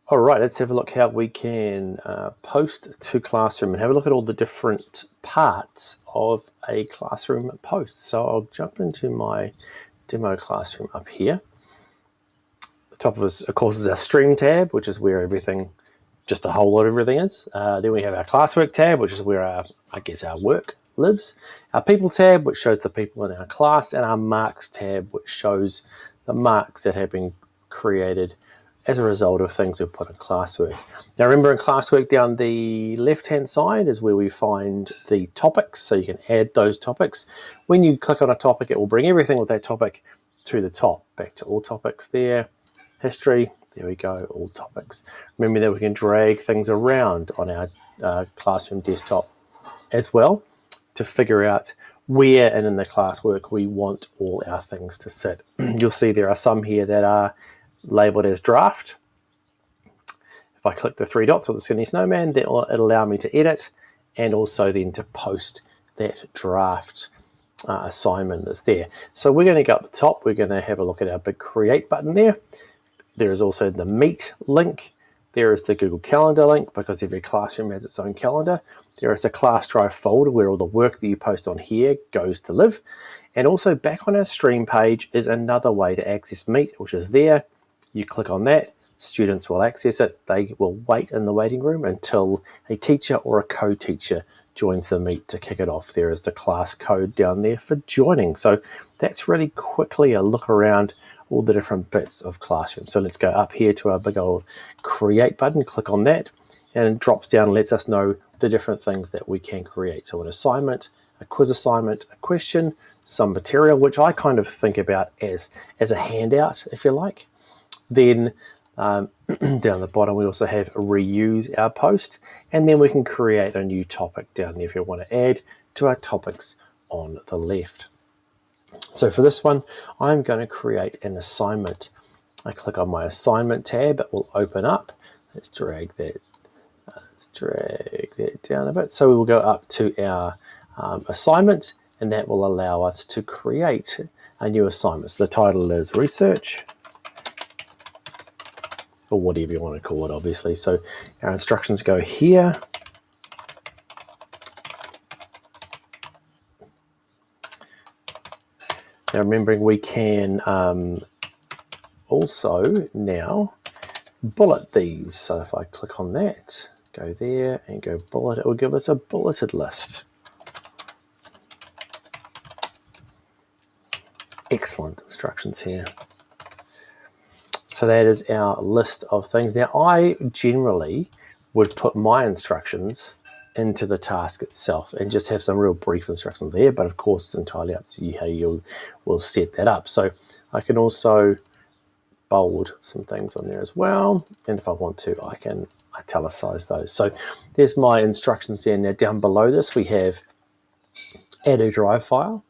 All right, let's have a look how we can post to Classroom and have a look at all the different parts of a Classroom post. So I'll jump into my demo Classroom up here. The top of us, of course, is our Stream tab, which is where everything, just a whole lot of everything is. Then we have our Classwork tab, which is where our work lives. Our People tab, which shows the people in our class, and our Marks tab, which shows the marks that have been created as a result of things we've put in classwork. Now remember, in classwork down the left hand side is where we find the topics, so you can add those topics. When you click on a topic, it will bring everything with that topic to the top. Back to all topics there, history, there we go, all topics. Remember that we can drag things around on our classroom desktop as well to figure out where and in the classwork we want all our things to sit. You'll see there are some here that are labeled as draft. If I click the three dots or the skinny snowman, it'll allow me to edit and also then to post that draft assignment that's there. So we're going to go up the top, we're going to have a look at our big create button there. There is also the Meet link. There is the Google Calendar link, because every classroom has its own calendar. There is a class drive folder where all the work that you post on here goes to live. And also back on our stream page is another way to access Meet, which is there. You click on that, students will access it. They will wait in the waiting room until a teacher or a co-teacher joins the Meet to kick it off. There is the class code down there for joining. So that's really quickly a look around all the different bits of Classroom. So let's go up here to our big old create button, click on that, and it drops down and lets us know the different things that we can create. So an assignment, a quiz assignment, a question, some material, which I kind of think about as a handout, if you like. Then down the bottom, we also have reuse our post, and then we can create a new topic down there if you want to add to our topics on the left. So for this one, I'm going to create an assignment. I click on my assignment tab, it will open up. Let's drag that down a bit. So we will go up to our assignment, and that will allow us to create a new assignment. So the title is Research, or whatever you want to call it, obviously. So our instructions go here. Now remembering, we can also now bullet these. So if I click on that, go there and go bullet, it will give us a bulleted list. Excellent instructions here. So that is our list of things. Now I generally would put my instructions into the task itself and just have some real brief instructions there, but of course it's entirely up to you how you will set that up. So I can also bold some things on there as well, and if I want to, I can italicize those. So there's my instructions there. Now down below this we have add a drive file.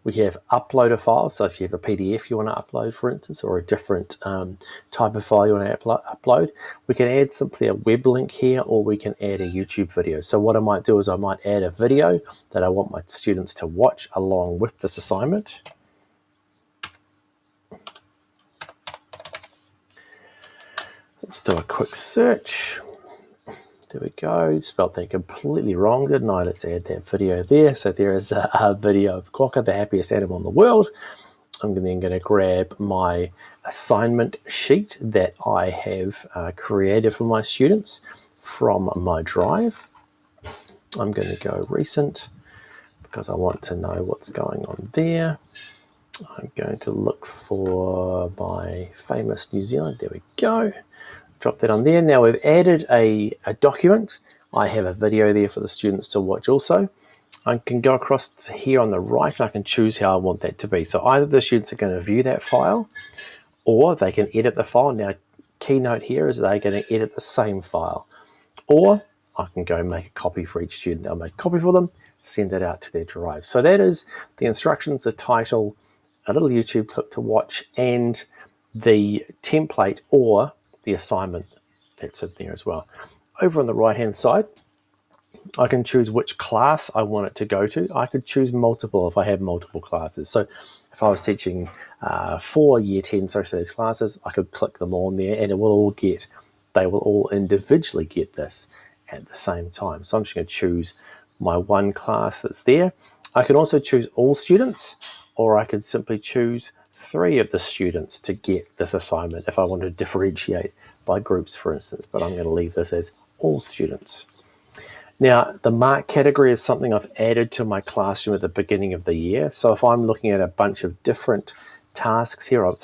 We have upload a file, so if you have a PDF you want to upload, for instance, or a different type of file you want to upload, we can add simply a web link here, or we can add a YouTube video. So what I might do is I might add a video that I want my students to watch along with this assignment. Let's do a quick search. There we go, spelled that completely wrong, didn't I? Let's add that video there. So there is a video of Quokka, the happiest animal in the world. I'm then going to grab my assignment sheet that I have created for my students from my drive. I'm going to go recent because I want to know what's going on there. I'm going to look for my famous New Zealand. There we go. Drop that on there. Now we've added a document. I have a video there for the students to watch also. I can go across to here on the right and I can choose how I want that to be. So either the students are going to view that file or they can edit the file. Now, keynote here is they're going to edit the same file. Or I can go make a copy for each student. I'll make a copy for them, send it out to their drive. So that is the instructions, the title, a little YouTube clip to watch, and the template or the assignment that's in there as well. Over on the right hand side, I can choose which class I want it to go to. I could choose multiple if I have multiple classes. So if I was teaching 4 Year 10 social studies classes, I could click them on there and it will all get they will all individually get this at the same time. So I'm just going to choose my one class that's there. I can also choose all students, or I could simply choose 3 of the students to get this assignment if I want to differentiate by groups, for instance, but I'm going to leave this as all students. Now, the mark category is something I've added to my classroom at the beginning of the year. So if I'm looking at a bunch of different tasks here, a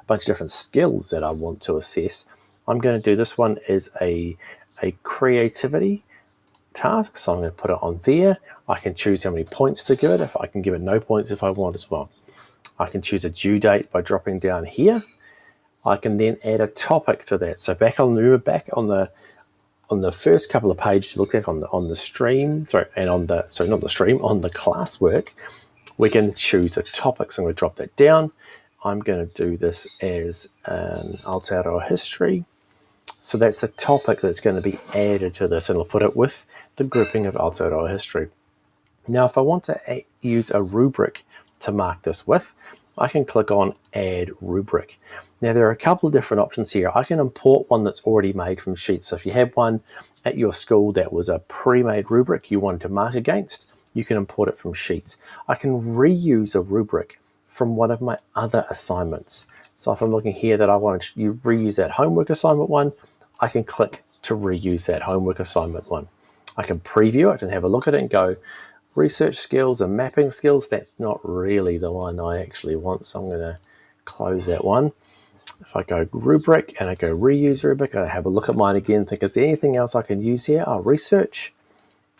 bunch of different skills that I want to assess, I'm going to do this one as a creativity task. So I'm going to put it on there. I can choose how many points to give it. If I can give it no points if I want as well. I can choose a due date by dropping down here. I can then add a topic to that. So back on the first couple of pages you looked at on the stream, on the classwork, we can choose a topic. So I'm going to drop that down. I'm going to do this as an Aotearoa history. So that's the topic that's going to be added to this, and I'll put it with the grouping of Aotearoa history. Now, if I want to use a rubric to mark this with, I can click on Add Rubric. Now, there are a couple of different options here. I can import one that's already made from Sheets. So if you had one at your school that was a pre-made rubric you wanted to mark against, you can import it from Sheets. I can reuse a rubric from one of my other assignments. So if I'm looking here that I want to reuse that homework assignment one, I can click to reuse that homework assignment one. I can preview it and have a look at it and go, research skills and mapping skills, that's not really the one I actually want, so I'm going to close that one. If I go rubric and I go reuse rubric, I have a look at mine again, think, is there anything else I can use here? Research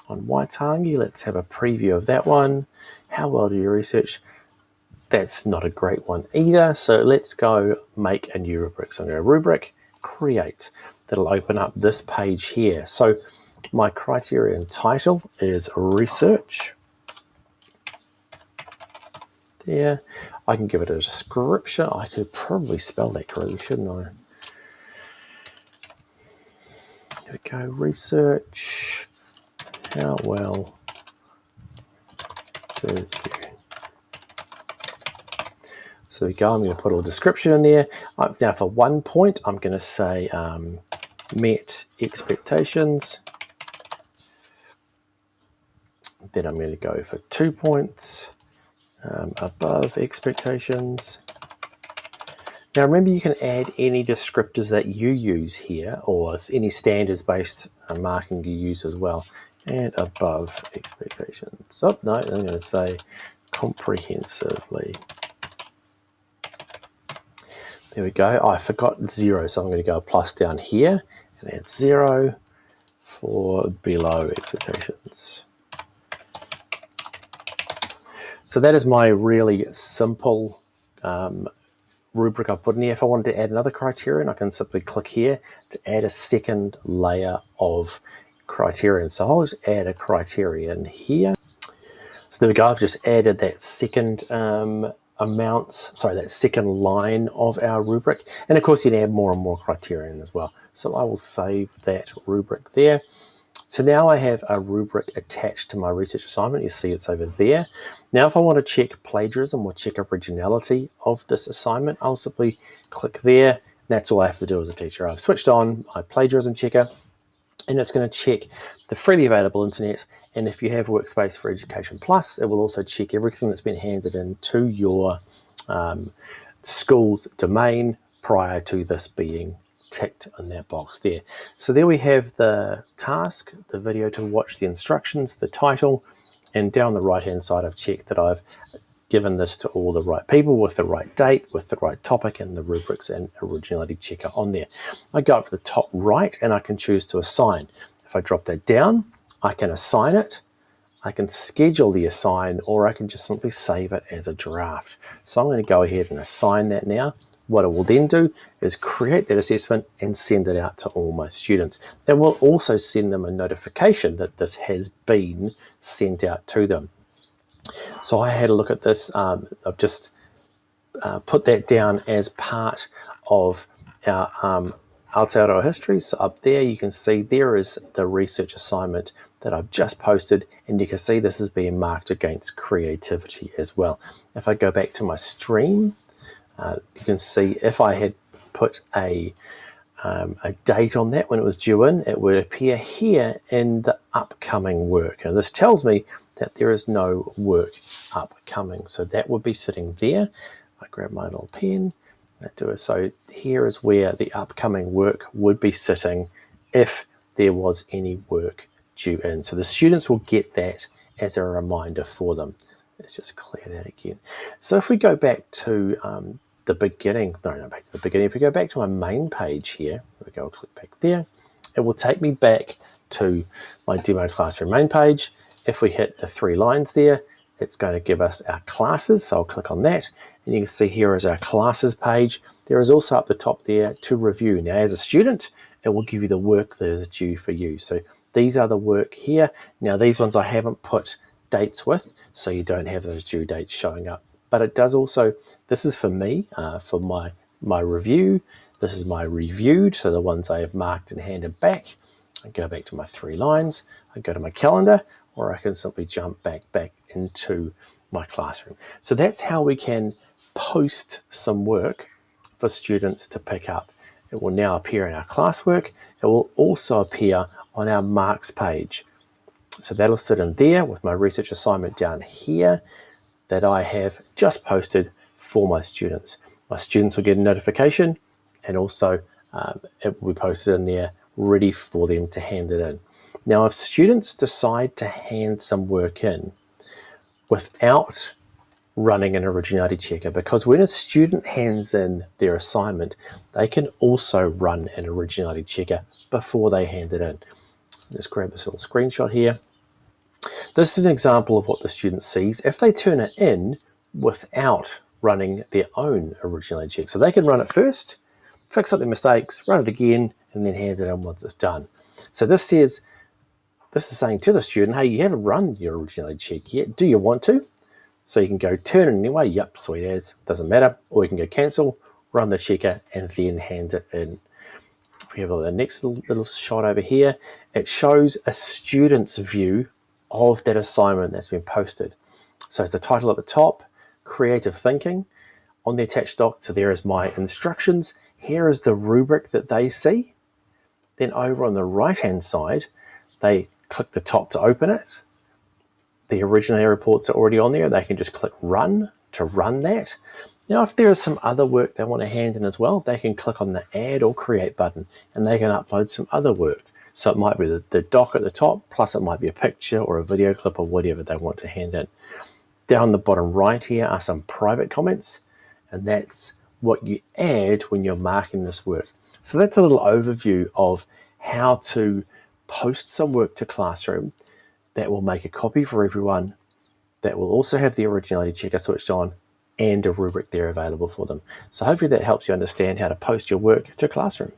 on Waitangi, let's have a preview of that one. How well do you research? That's not a great one either, so let's go make a new rubric. So I'm going to go rubric, create. That'll open up this page here. So my criterion title is research. There. I can give it a description. I could probably spell that correctly, shouldn't I? Here we go. Research. How well do you? So there we go. I'm going to put a little description in there. Now for 1 point, I'm going to say met expectations. Then I'm going to go for 2 points, above expectations. Now remember, you can add any descriptors that you use here, or any standards-based marking you use as well, and above expectations. Oh, no, I'm going to say comprehensively. There we go. I forgot 0, so I'm going to go a plus down here and add 0 for below expectations. So that is my really simple rubric I've put in here. If I wanted to add another criterion, I can simply click here to add a second layer of criterion. So I'll just add a criterion here. So there we go. I've just added that second that second line of our rubric. And of course, you can add more and more criterion as well. So I will save that rubric there. So now I have a rubric attached to my research assignment. You see it's over there. Now if I want to check plagiarism or check originality of this assignment, I'll simply click there. That's all I have to do as a teacher. I've switched on my plagiarism checker, and it's going to check the freely available internet. And if you have Workspace for Education Plus, it will also check everything that's been handed into your school's domain prior to this being ticked in that box there. So there we have the task, the video to watch, the instructions, the title, and down the right hand side I've checked that I've given this to all the right people with the right date, with the right topic, and the rubrics and originality checker on there. I go up to the top right and I can choose to assign. If I drop that down, I can assign it, I can schedule the assign, or I can just simply save it as a draft. So I'm going to go ahead and assign that now. What it will then do is create that assessment and send it out to all my students. It will also send them a notification that this has been sent out to them. So I had a look at this. I've just put that down as part of our Aotearoa history. So up there you can see there is the research assignment that I've just posted, and you can see this is being marked against creativity as well. If I go back to my stream, you can see if I had put a a date on that when it was due in, it would appear here in the upcoming work. And this tells me that there is no work upcoming. So that would be sitting there. I grab my little pen. So here is where the upcoming work would be sitting if there was any work due in. So the students will get that as a reminder for them. Let's just clear that again. So if we go back to the beginning, back to the beginning. If we go back to my main page here, we go, I'll click back there. It will take me back to my demo classroom main page. If we hit the 3 lines there, it's going to give us our classes. So I'll click on that, and you can see here is our classes page. There is also up the top there to review. Now, as a student, it will give you the work that is due for you. So these are the work here. Now, these ones I haven't put dates with, so you don't have those due dates showing up. But it does also, this is for me, for my review. This is my reviewed, so the ones I have marked and handed back. I go back to my 3 lines, I go to my calendar, or I can simply jump back into my classroom. So that's how we can post some work for students to pick up. It will now appear in our classwork. It will also appear on our marks page. So that'll sit in there with my research assignment down here that I have just posted for my students. My students will get a notification, and also it will be posted in there ready for them to hand it in. Now, if students decide to hand some work in without running an originality checker, because when a student hands in their assignment, they can also run an originality checker before they hand it in. Let's grab this little screenshot here. This is an example of what the student sees if they turn it in without running their own originality check. So they can run it first, fix up their mistakes, run it again, and then hand it in once it's done. So this is saying to the student, hey, you haven't run your originality check yet. Do you want to? So you can go turn it anyway. Yep, sweet as, doesn't matter. Or you can go cancel, run the checker, and then hand it in. If we have the next little shot over here, it shows a student's view of that assignment that's been posted. So it's the title at the top, creative thinking. On the attached doc, so there is my instructions. Here is the rubric that they see. Then over on the right-hand side, they click the top to open it. The original reports are already on there. They can just click run to run that. Now, if there is some other work they want to hand in as well, they can click on the add or create button, and they can upload some other work. So it might be the doc at the top, plus it might be a picture or a video clip or whatever they want to hand in. Down the bottom right here are some private comments, and that's what you add when you're marking this work. So that's a little overview of how to post some work to Classroom that will make a copy for everyone, that will also have the originality checker switched on, and a rubric there available for them. So hopefully that helps you understand how to post your work to Classroom.